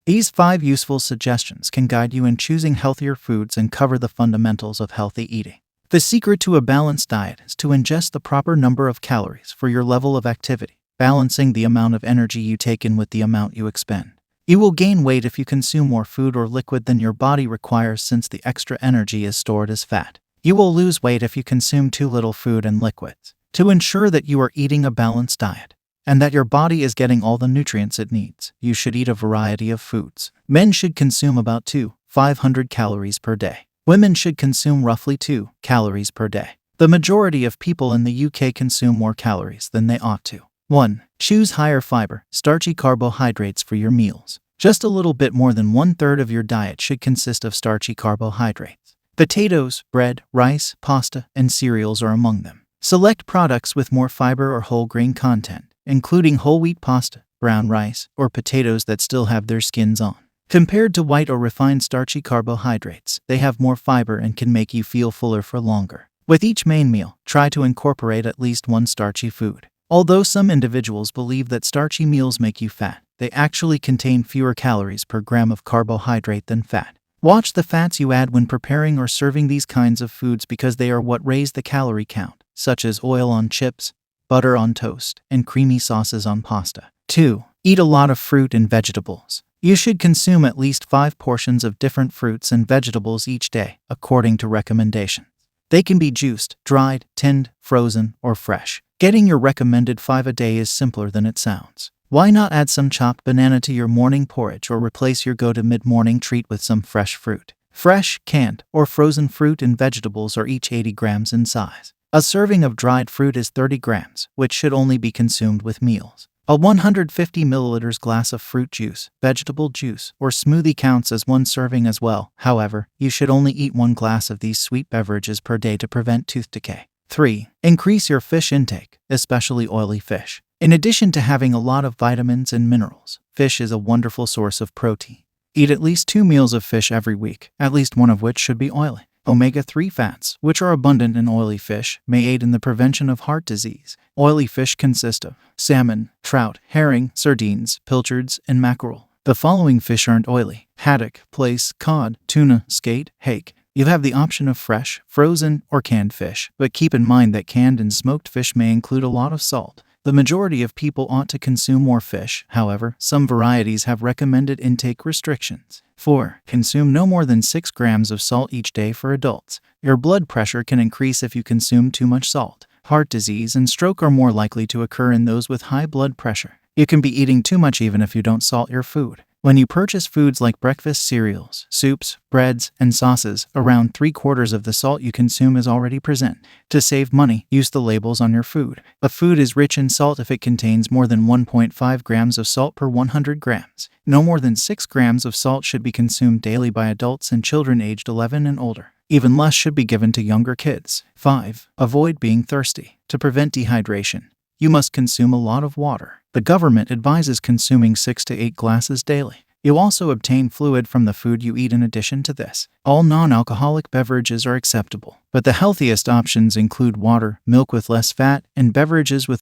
These 5 useful suggestions can guide you in choosing healthier foods and cover the fundamentals of healthy eating. The secret to a balanced diet is to ingest the proper number of calories for your level of activity, balancing the amount of energy you take in with the amount you expend. You will gain weight if you consume more food or liquid than your body requires, since the extra energy is stored as fat. You will lose weight if you consume too little food and liquids. To ensure that you are eating a balanced diet and that your body is getting all the nutrients it needs, you should eat a variety of foods. Men should consume about 500 calories per day. Women should consume roughly 2 calories per day. The majority of people in the UK consume more calories than they ought to. 1. Choose higher fiber, starchy carbohydrates for your meals. Just a little bit more than 1/3 of your diet should consist of starchy carbohydrates. Potatoes, bread, rice, pasta, and cereals are among them. Select products with more fiber or whole grain content, including whole wheat pasta, brown rice, or potatoes that still have their skins on. Compared to white or refined starchy carbohydrates, they have more fiber and can make you feel fuller for longer. With each main meal, try to incorporate at least one starchy food. Although some individuals believe that starchy meals make you fat, they actually contain fewer calories per gram of carbohydrate than fat. Watch the fats you add when preparing or serving these kinds of foods, because they are what raise the calorie count, such as oil on chips, butter on toast, and creamy sauces on pasta. 2. Eat a lot of fruit and vegetables. You should consume at least 5 portions of different fruits and vegetables each day, according to recommendations. They can be juiced, dried, tinned, frozen, or fresh. Getting your recommended 5 a day is simpler than it sounds. Why not add some chopped banana to your morning porridge, or replace your go-to mid-morning treat with some fresh fruit? Fresh, canned, or frozen fruit and vegetables are each 80 grams in size. A serving of dried fruit is 30 grams, which should only be consumed with meals. A 150 milliliters glass of fruit juice, vegetable juice, or smoothie counts as one serving as well. However, you should only eat 1 glass of these sweet beverages per day to prevent tooth decay. 3. Increase your fish intake, especially oily fish. In addition to having a lot of vitamins and minerals, fish is a wonderful source of protein. Eat at least 2 meals of fish every week, at least one of which should be oily. Omega-3 fats, which are abundant in oily fish, may aid in the prevention of heart disease. Oily fish consist of salmon, trout, herring, sardines, pilchards, and mackerel. The following fish aren't oily: haddock, plaice, cod, tuna, skate, hake. You have the option of fresh, frozen, or canned fish, but keep in mind that canned and smoked fish may include a lot of salt. The majority of people ought to consume more fish. However, some varieties have recommended intake restrictions. 4. Consume no more than 6 grams of salt each day for adults. Your blood pressure can increase if you consume too much salt. Heart disease and stroke are more likely to occur in those with high blood pressure. You can be eating too much even if you don't salt your food. When you purchase foods like breakfast cereals, soups, breads, and sauces, around 3/4 of the salt you consume is already present. To save money, use the labels on your food. A food is rich in salt if it contains more than 1.5 grams of salt per 100 grams. No more than 6 grams of salt should be consumed daily by adults and children aged 11 and older. Even less should be given to younger kids. 5. Avoid being thirsty. To prevent dehydration, you must consume a lot of water. The government advises consuming 6 to 8 glasses daily. You also obtain fluid from the food you eat in addition to this. All non-alcoholic beverages are acceptable, but the healthiest options include water, milk with less fat, and beverages with